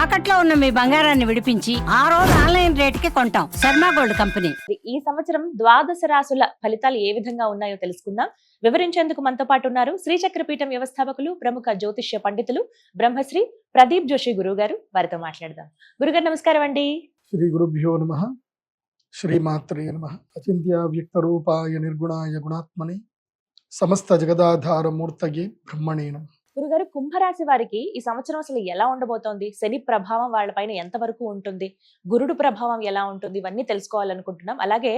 తాకట్లో ఉన్న మీ బంగారాన్ని విడిపించి ఆ రోజు ఆన్లైన్ రేటుకి కొంటాం. Sharma gold company. ఈ సంవత్సరం ద్వాదశ రాశుల ఫలితాలు ఏ విధంగా ఉన్నాయో తెలుసుకుందాం. వివరించేందుకు మనతో పాటు ఉన్నారు శ్రీచక్రపీఠం వ్యవస్థాపకులు, ప్రముఖ జ్యోతిష్య పండితులు బ్రహ్మశ్రీ ప్రదీప్ జోషి గురువు గారు. వారితో మాట్లాడదాం. గురుగారు నమస్కారం అండి. శ్రీ గురుభ్యో నమః. శ్రీమాత్రే నమః. అచింత్య వ్యక్త రూపాయ నిర్గుణాయ గుణాత్మని సమస్త జగదాధార మూర్తయే బ్రహ్మణే నమః. గురుగారు, కుంభరాశి వారికి ఈ సంవత్సరం అసలు ఎలా ఉండబోతోంది? శని ప్రభావం వాళ్ళపైన ఎంత వరకు ఉంటుంది? గురుడు ప్రభావం ఎలా ఉంటుంది? ఇవన్నీ తెలుసుకోవాలనుకుంటున్నాం. అలాగే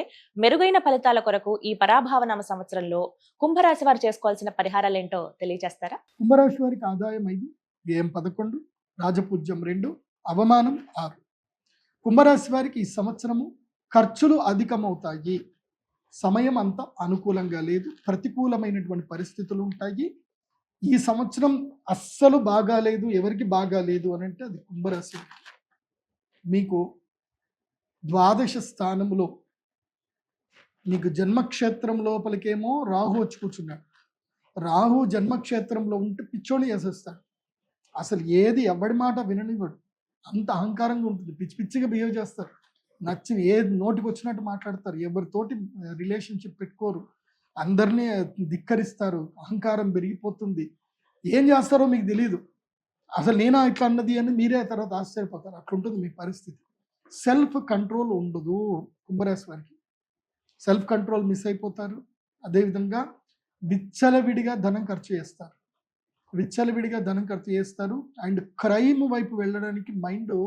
మెరుగైన ఫలితాల కొరకు ఈ పరాభావనామ సంవత్సరంలో కుంభరాశి వారు చేసుకోవాల్సిన పరిహారాలు ఏంటో తెలియజేస్తారా? కుంభరాశి వారికి ఆదాయం 5, వ్యయం 11, రాజపూజ్యం 2, అవమానం 6. కుంభరాశి వారికి ఈ సంవత్సరము ఖర్చులు అధికమవుతాయి. సమయం అంత అనుకూలంగా లేదు, ప్రతికూలమైనటువంటి పరిస్థితులు ఉంటాయి. ఈ సంవత్సరం అస్సలు బాగాలేదు. ఎవరికి బాగాలేదు అని అంటే అది కుంభరాశి. మీకు ద్వాదశ స్థానంలో మీకు జన్మక్షేత్రం లోపలికేమో రాహు వచ్చి కూర్చున్నాడు. రాహు జన్మక్షేత్రంలో ఉంటే పిచ్చోని వేసేస్తాడు. అసలు ఏది ఎవడి మాట విననివ్వడు. అంత అహంకారంగా ఉంటుంది. పిచ్చి పిచ్చిగా బిహేవ్ చేస్తారు. నచ్చిన ఏది నోటికి వచ్చినట్టు మాట్లాడతారు. ఎవరితోటి రిలేషన్షిప్ పెట్టుకోరు. అందరినీ ధిక్కరిస్తారు. అహంకారం పెరిగిపోతుంది. ఏం చేస్తారో మీకు తెలియదు. అసలు నేనా ఇట్లా అన్నది అని మీరే తర్వాత ఆశ్చర్యపోతారు. అట్లుంటుంది మీ పరిస్థితి. సెల్ఫ్ కంట్రోల్ ఉండదు కుంభరాశి వారికి. సెల్ఫ్ కంట్రోల్ మిస్ అయిపోతారు. అదేవిధంగా విచ్చలవిడిగా ధనం ఖర్చు చేస్తారు. విచ్చలవిడిగా ధనం ఖర్చు చేస్తారు. అండ్ క్రైమ్ వైపు వెళ్ళడానికి మైండ్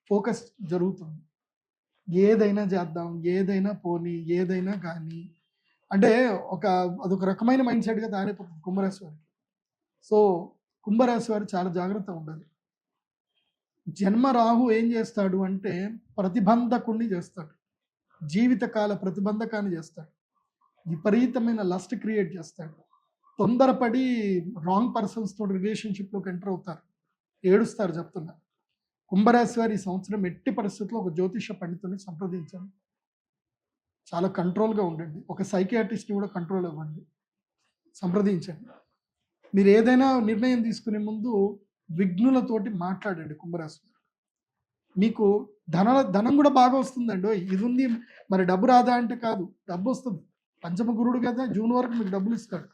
ఫోకస్ జరుగుతుంది. ఏదైనా చేద్దాం, ఏదైనా పోనీ, ఏదైనా కానీ అంటే అదొక రకమైన మైండ్ సెట్గా తయారైపోతుంది కుంభరాశి వారికి. సో కుంభరాశి వారు చాలా జాగ్రత్తగా ఉండాలి. జన్మ రాహు ఏం చేస్తాడు అంటే ప్రతిబంధకుణ్ణి చేస్తాడు. జీవితకాల ప్రతిబంధకాన్ని చేస్తాడు. విపరీతమైన లస్ట్ క్రియేట్ చేస్తాడు. తొందరపడి రాంగ్ పర్సన్స్ తోటి రిలేషన్షిప్లోకి ఎంటర్ అవుతారు. ఏడుస్తారు చెప్తున్నారు. కుంభరాశి వారి ఈ సంవత్సరం ఎట్టి పరిస్థితుల్లో ఒక జ్యోతిష పండితుని సంప్రదించండి. చాలా కంట్రోల్గా ఉండండి. ఒక సైకియాట్రిస్ట్ని కూడా కంట్రోల్ ఇవ్వండి, సంప్రదించండి. మీరు ఏదైనా నిర్ణయం తీసుకునే ముందు విఘ్నులతోటి మాట్లాడండి. కుంభరాశి మీకు ధనం కూడా బాగా వస్తుందండి. ఇది ఉంది మరి డబ్బు రాదా అంటే కాదు, డబ్బు వస్తుంది. పంచమ గురుడు కదా, జూన్ వరకు మీకు డబ్బులు ఇస్తాడు.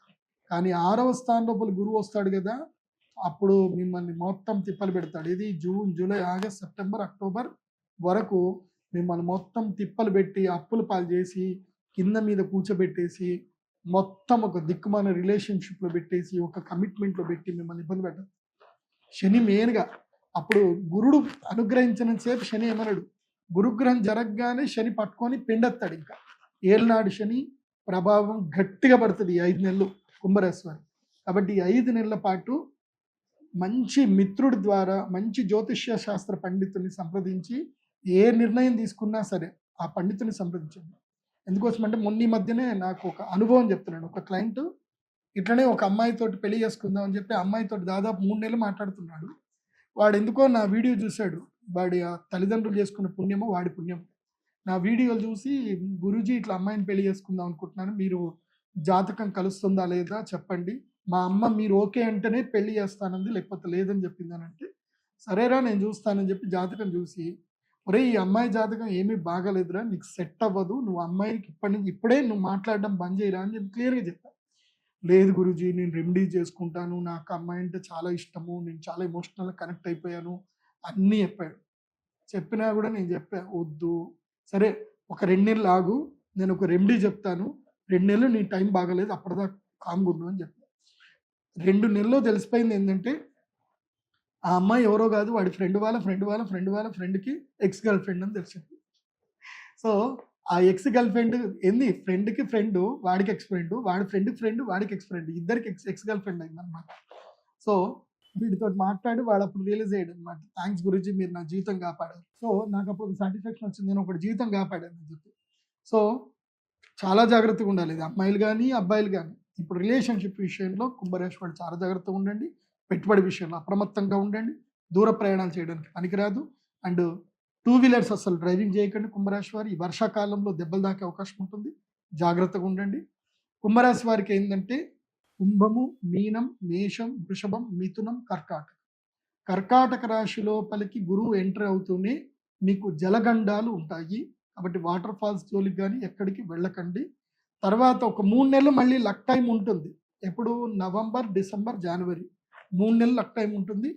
కానీ 6వ స్థానం లోపల గురువు వస్తాడు కదా, అప్పుడు మిమ్మల్ని మొత్తం తిప్పలు పెడతాడు. ఇది June, July, August, September, October వరకు మిమ్మల్ని మొత్తం తిప్పలు పెట్టి అప్పులు పాలు చేసి కింద మీద కూర్చోబెట్టేసి మొత్తం ఒక దిక్కుమాన రిలేషన్షిప్లో పెట్టేసి ఒక కమిట్మెంట్లో పెట్టి మిమ్మల్ని ఇబ్బంది పెట్టదు. శని మెయిన్గా అప్పుడు గురుడు అనుగ్రహించిన సేపు శని ఏమన్నాడు, గురుగ్రహం జరగగానే శని పట్టుకొని పిండెత్తాడు. ఇంకా ఏళ్ళనాడు శని ప్రభావం గట్టిగా పడుతుంది ఈ 5 నెలలు కుంభరాశి వారు. కాబట్టి ఈ 5 నెలల పాటు మంచి మిత్రుడి ద్వారా మంచి జ్యోతిష్య శాస్త్ర పండితుని సంప్రదించి ఏ నిర్ణయం తీసుకున్నా సరే ఆ పండితుని సంప్రదించండి. ఎందుకోసం అంటే మొన్న ఈ మధ్యనే నాకు ఒక అనుభవం చెప్తున్నాడు. ఒక క్లయింట్ ఇట్లనే ఒక అమ్మాయితోటి పెళ్లి చేసుకుందాం అని చెప్పి అమ్మాయితోటి దాదాపు 3 నెలలు మాట్లాడుతున్నాడు. వాడు ఎందుకో నా వీడియో చూశాడు. వాడి తల్లిదండ్రులు చేసుకున్న పుణ్యమో వాడి పుణ్యం. నా వీడియోలు చూసి, గురూజీ ఇట్లా అమ్మాయిని పెళ్లి చేసుకుందాం అనుకుంటున్నాను, మీరు జాతకం కలుస్తుందా లేదా చెప్పండి, మా అమ్మ మీరు ఓకే అంటేనే పెళ్లి చేస్తానంది, లేకపోతే లేదని చెప్పిందనంటే సరేరా నేను చూస్తానని చెప్పి జాతకం చూసి, ఒరే ఈ అమ్మాయి జాతకం ఏమీ బాగాలేదురా, నీకు సెట్ అవ్వదు, నువ్వు అమ్మాయికి ఇప్పుడే నువ్వు మాట్లాడడం బంద్ చేయరా అని చెప్పి క్లియర్గా చెప్పాను. లేదు గురూజీ నేను రెమెడీ చేసుకుంటాను, నాకు అమ్మాయి అంటే చాలా ఇష్టము, నేను చాలా ఎమోషనల్గా కనెక్ట్ అయిపోయాను అన్నీ చెప్పాడు. చెప్పినా కూడా నేను చెప్పా వద్దు, సరే ఒక 2 నెలలు ఆగు, నేను ఒక రెమెడీ చెప్తాను, 2 నెలలు నీ టైం బాగాలేదు అప్పటిదాకా కామ్గా ఉండు అని చెప్పాను. 2 నెలల్లో తెలిసిపోయింది ఏంటంటే ఆ అమ్మాయి ఎవరో కాదు, వాడి ఫ్రెండ్కి ఎక్స్ గర్ల్ ఫ్రెండ్ అని తెలిసింది. సో ఆ ఎక్స్ గర్ల్ ఫ్రెండ్ ఏంది, ఫ్రెండ్కి ఫ్రెండ్ వాడికి ఎక్స్ ఫ్రెండ్, వాడి ఫ్రెండ్కి ఫ్రెండ్ వాడికి ఎక్స్ ఫ్రెండ్, ఇద్దరికి ఎక్స్ గర్ల్ ఫ్రెండ్ అయింది అనమాట. సో వీడితో మాట్లాడి వాడు అప్పుడు రియలైజ్ అయ్యాడు అనమాట, థ్యాంక్స్ గురూజీ మీరు నా జీవితం కాపాడారు. సో నాకు అప్పుడు ఒక సాటిస్ఫాక్షన్ వచ్చింది, నేను ఒకటి జీవితం కాపాడాను అని చెప్పి. సో చాలా జాగ్రత్తగా ఉండాలి, ఇది అమ్మాయిలు కానీ అబ్బాయిలు కానీ. ఇప్పుడు రిలేషన్షిప్ విషయంలో కుంభరాశి వాళ్ళు చాలా జాగ్రత్తగా ఉండండి. పెట్టుబడి విషయంలో అప్రమత్తంగా ఉండండి. దూర ప్రయాణాలు చేయడానికి పనికిరాదు. అండ్ 2 వీలర్స్ అసలు డ్రైవింగ్ చేయకండి కుంభరాశి వారు. ఈ వర్షాకాలంలో దెబ్బలు దాకే అవకాశం ఉంటుంది, జాగ్రత్తగా ఉండండి. కుంభరాశి వారికి ఏంటంటే కుంభము, మీనం, మేషం, వృషభం, మిథునం, కర్కాటకం. కర్కాటక రాశి లోపలికి గురువు ఎంటర్ అవుతూనే మీకు జలగండాలు ఉంటాయి. కాబట్టి వాటర్ ఫాల్స్ జోలికి కానీ ఎక్కడికి వెళ్ళకండి. తర్వాత ఒక 3 నెలలు మళ్ళీ లక్ టైం ఉంటుంది. ఎప్పుడు నవంబర్, డిసెంబర్, జనవరి 3 నెలలు లక్ టైం ఉంటుంది.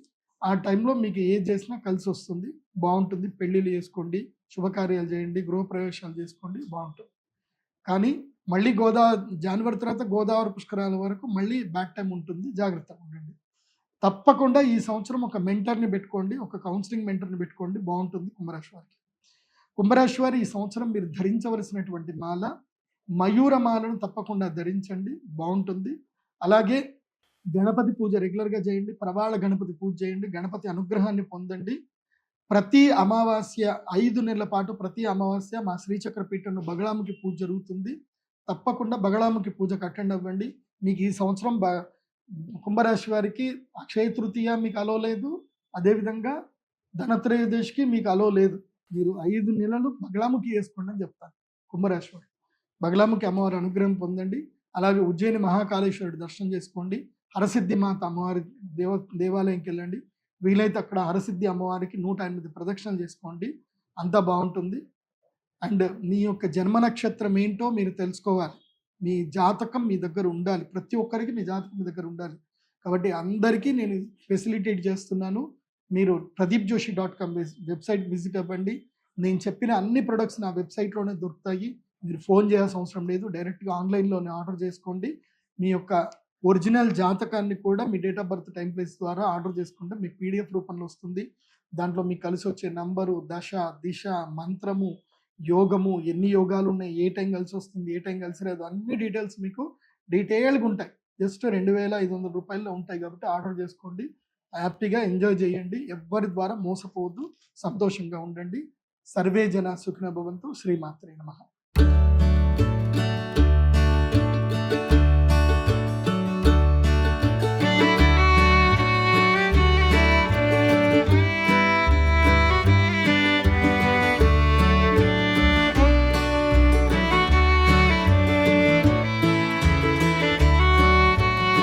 ఆ టైంలో మీకు ఏది చేసినా కలిసి వస్తుంది, బాగుంటుంది. పెళ్ళిళ్ళు చేసుకోండి, శుభకార్యాలు చేయండి, గృహప్రవేశాలు చేసుకోండి, బాగుంటుంది. కానీ మళ్ళీ జనవరి తర్వాత గోదావరి పుష్కరాల వరకు మళ్ళీ బ్యాక్ టైం ఉంటుంది, జాగ్రత్తగా ఉండండి. తప్పకుండా ఈ సంవత్సరం ఒక మెంటర్ని పెట్టుకోండి, ఒక కౌన్సిలింగ్ మెంటర్ని పెట్టుకోండి, బాగుంటుంది కుంభరాశి వారికి. కుంభరాశి వారి ఈ సంవత్సరం మీరు ధరించవలసినటువంటి మాల మయూర మాలను తప్పకుండా ధరించండి, బాగుంటుంది. అలాగే గణపతి పూజ రెగ్యులర్గా చేయండి, ప్రవాళ గణపతి పూజ చేయండి, గణపతి అనుగ్రహాన్ని పొందండి. ప్రతి అమావాస్య 5 నెలల పాటు ప్రతి అమావాస్య మా శ్రీచక్ర పీఠంలో బగళాముఖి పూజ జరుగుతుంది. తప్పకుండా బగళాముఖి పూజకు అటెండ్ అవ్వండి. మీకు ఈ సంవత్సరం కుంభరాశి వారికి అక్షయ తృతీయ మీకు అలో లేదు, అదేవిధంగా ధనత్రయోదశికి మీకు అలో లేదు. మీరు 5 నెలలు బగళాముఖి వేసుకోండి అని చెప్తాను కుంభరాశి వారు. బగళాముఖి అమ్మవారి అనుగ్రహం పొందండి. అలాగే ఉజ్జయిని మహాకాళేశ్వరుడి దర్శనం చేసుకోండి. హరసిద్ధి మాత అమ్మవారి దేవాలయంకి వెళ్ళండి. వీలైతే అక్కడ హరసిద్ధి అమ్మవారికి 108 ప్రదక్షిణలు చేసుకోండి, అంతా బాగుంటుంది. అండ్ మీ యొక్క జన్మ నక్షత్రం ఏంటో మీరు తెలుసుకోవాలి. మీ జాతకం మీ దగ్గర ఉండాలి, ప్రతి ఒక్కరికి మీ జాతకం మీ దగ్గర ఉండాలి. కాబట్టి అందరికీ నేను ఫెసిలిటేట్ చేస్తున్నాను. మీరు pradeepjoshi.com వెబ్సైట్ విజిట్ అవ్వండి. నేను చెప్పిన అన్ని ప్రొడక్ట్స్ నా వెబ్సైట్లోనే దొరుకుతాయి. మీరు ఫోన్ చేయాల్సిన అవసరం లేదు, డైరెక్ట్గా ఆన్లైన్లోనే ఆర్డర్ చేసుకోండి. మీ యొక్క ఒరిజినల్ జాతకాన్ని కూడా మీ date of birth, time, place ద్వారా ఆర్డర్ చేసుకుంటే మీకు PDF రూపంలో వస్తుంది. దాంట్లో మీకు కలిసి వచ్చే నంబరు, దశ, దిశ, మంత్రము, యోగము, ఎన్ని యోగాలు ఉన్నాయి, ఏ టైం కలిసి వస్తుంది, ఏ టైం కలిసి రాదు, అన్ని డీటెయిల్స్ మీకు డీటెయిల్గా ఉంటాయి. జస్ట్ 2500 రూపాయల్లో ఉంటాయి. కాబట్టి ఆర్డర్ చేసుకోండి, హ్యాపీగా ఎంజాయ్ చేయండి. ఎవ్వరి ద్వారా మోసపోవద్దు, సంతోషంగా ఉండండి. సర్వే జన సుఖినో భవంతు. శ్రీమాత్రే నమః.